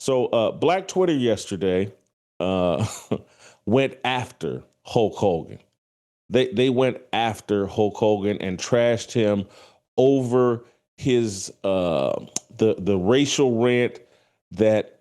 So Black Twitter yesterday uh, went after Hulk Hogan. They went after Hulk Hogan and trashed him over his the racial rant that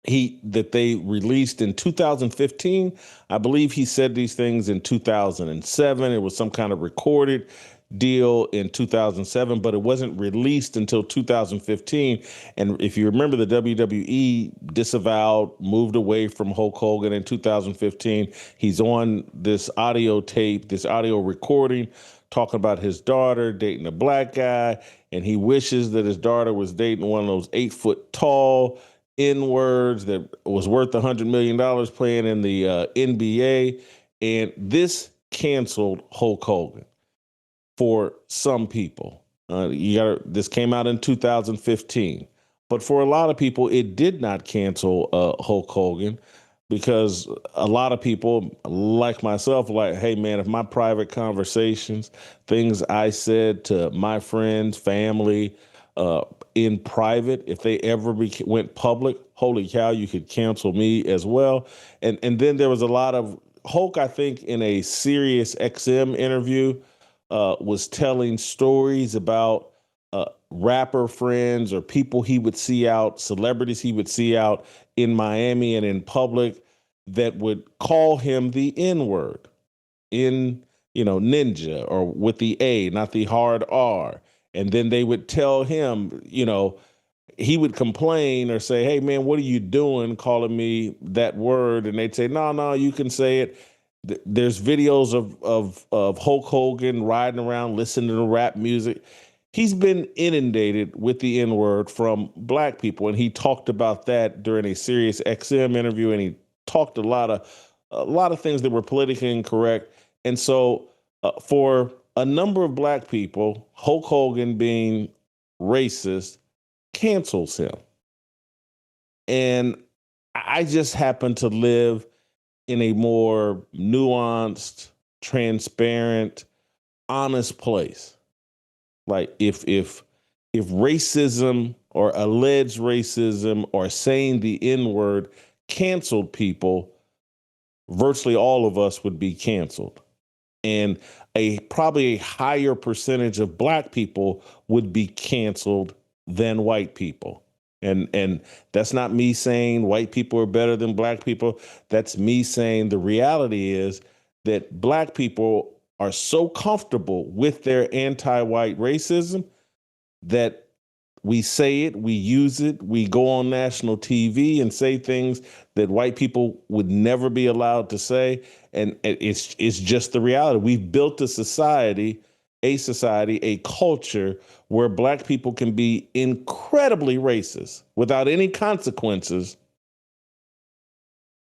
they released in 2015. I believe he said these things in 2007. It was some kind of recorded deal in 2007, but it wasn't released until 2015. And if you remember, the WWE disavowed, moved away from Hulk Hogan in 2015. He's on this audio tape, this audio recording, talking about his daughter dating a black guy, and he wishes that his daughter was dating one of those 8 foot tall N words that was worth $100 million playing in the NBA. And this canceled Hulk Hogan for some people. This came out in 2015, but for a lot of people, it did not cancel Hulk Hogan, because a lot of people, like myself, are like, hey man, if my private conversations, things I said to my friends, family, in private, if they ever went public, holy cow, you could cancel me as well. And then there was a lot of Hulk, I think, in a Sirius XM interview, was telling stories about rapper friends or people he would see out, celebrities he would see out in Miami and in public, that would call him the N word, in, ninja, or with the A, not the hard R. And then they would tell him, he would complain or say, hey man, what are you doing calling me that word? And they'd say, no, no, you can say it. There's videos of Hulk Hogan riding around listening to rap music. He's been inundated with the N word from black people, and he talked about that during a Sirius XM interview, and he talked a lot of things that were politically incorrect. And so, for a number of black people, Hulk Hogan being racist cancels him. And I just happen to live in a more nuanced, transparent, honest place. Like if racism or alleged racism or saying the N word canceled people, virtually all of us would be canceled. And probably a higher percentage of black people would be canceled than white people. And that's not me saying white people are better than black people. That's me saying the reality is that black people are so comfortable with their anti-white racism that we say it, we use it, we go on national TV and say things that white people would never be allowed to say. And it's just the reality. We've built a society, a culture where black people can be incredibly racist without any consequences,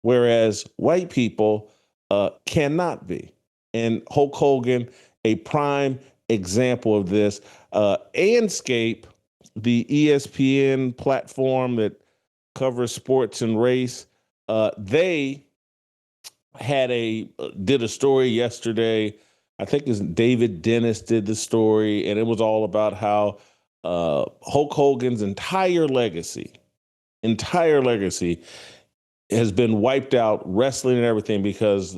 whereas white people cannot be. And Hulk Hogan, a prime example of this. Anscape, the ESPN platform that covers sports and race, they did a story yesterday. I think it's David Dennis did the story, and it was all about how Hulk Hogan's entire legacy has been wiped out, wrestling and everything, because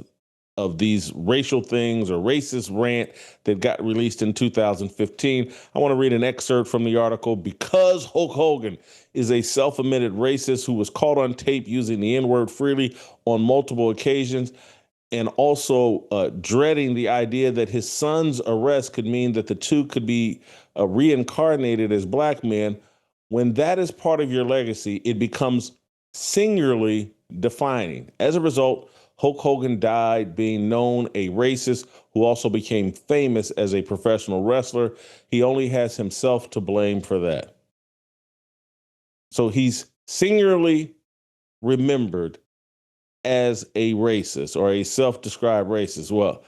of these racial things or racist rant that got released in 2015. I want to read an excerpt from the article. Because Hulk Hogan is a self-admitted racist who was caught on tape using the N-word freely on multiple occasions, and also dreading the idea that his son's arrest could mean that the two could be reincarnated as black men, when that is part of your legacy, it becomes singularly defining. As a result, Hulk Hogan died being known a racist who also became famous as a professional wrestler. He only has himself to blame for that. So he's singularly remembered as a racist or a self-described racist. Well,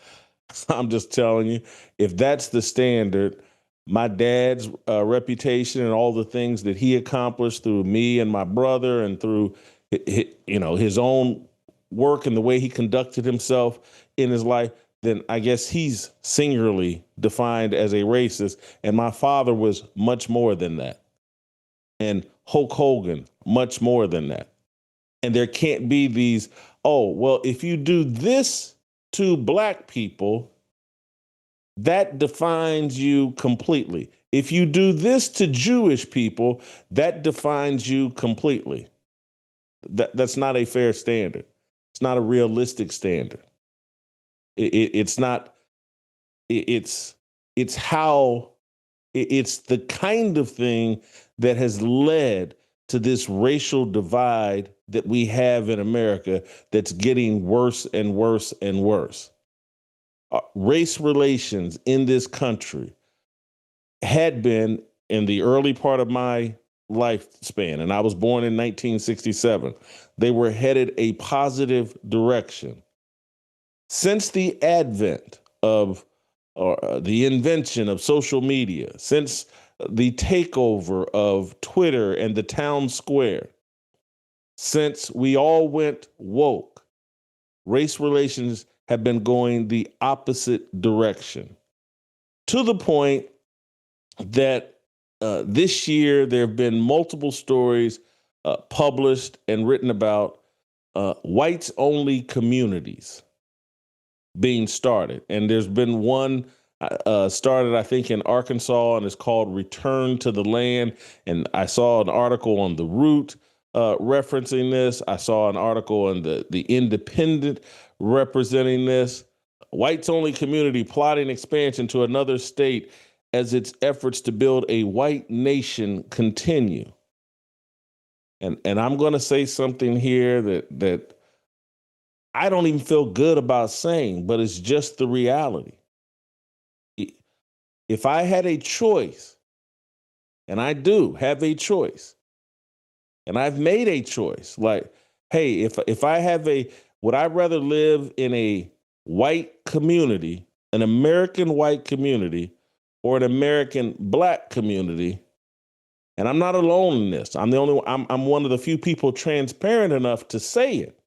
I'm just telling you, if that's the standard, my dad's reputation and all the things that he accomplished through me and my brother and through his own work and the way he conducted himself in his life, then I guess he's singularly defined as a racist. And my father was much more than that. And Hulk Hogan much more than that. And there can't be these, oh, well, if you do this to black people, that defines you completely. If you do this to Jewish people, that defines you completely. That's not a fair standard. It's not a realistic standard. It's not, it's how, it's the kind of thing that has led to this racial divide that we have in America that's getting worse and worse and worse. Race relations in this country had been, in the early part of my lifespan, and I was born in 1967, they were headed a positive direction. Since the advent of, or the invention of social media, since the takeover of Twitter and the town square, since we all went woke, race relations have been going the opposite direction, to the point that this year there have been multiple stories published and written about whites-only communities being started. And there's been one started, I think, in Arkansas, and it's called Return to the Land. And I saw an article on The Root referencing this. I saw an article in the Independent representing this. Whites-only community plotting expansion to another state as its efforts to build a white nation continue. And I'm going to say something here that I don't even feel good about saying, but it's just the reality. If I had a choice, and I do have a choice, and I've made a choice, like, hey, if I have would I rather live in a white community, an American white community, or an American black community? And I'm not alone in this. I'm one of the few people transparent enough to say it.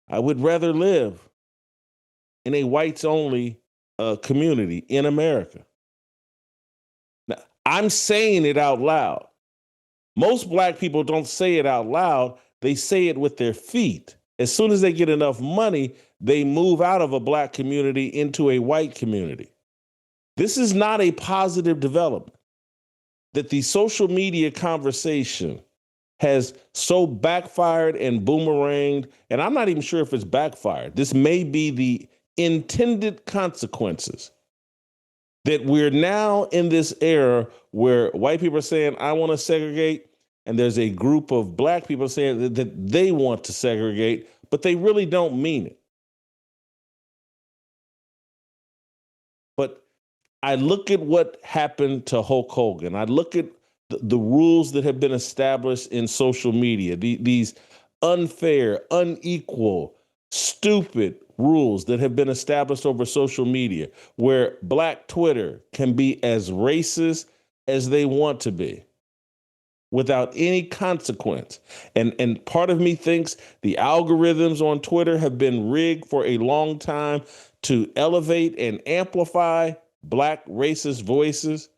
I would rather live in a whites only community in America. Now, I'm saying it out loud. Most black people don't say it out loud. They say it with their feet. As soon as they get enough money, they move out of a black community into a white community. This is not a positive development. That the social media conversation has so backfired and boomeranged, and I'm not even sure if it's backfired. This may be the intended consequences. That we're now in this era where white people are saying, I want to segregate, and there's a group of black people saying that they want to segregate, but they really don't mean it. But I look at what happened to Hulk Hogan. I look at the rules that have been established in social media, these unfair, unequal, stupid rules that have been established over social media, where Black Twitter can be as racist as they want to be without any consequence. And part of me thinks the algorithms on Twitter have been rigged for a long time to elevate and amplify Black racist voices,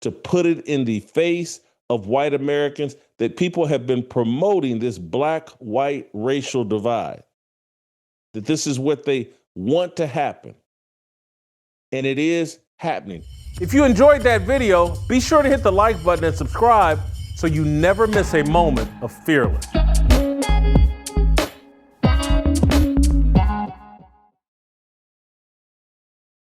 to put it in the face of white Americans, that people have been promoting this black-white racial divide, that this is what they want to happen. And it is happening. If you enjoyed that video, be sure to hit the like button and subscribe so you never miss a moment of Fearless.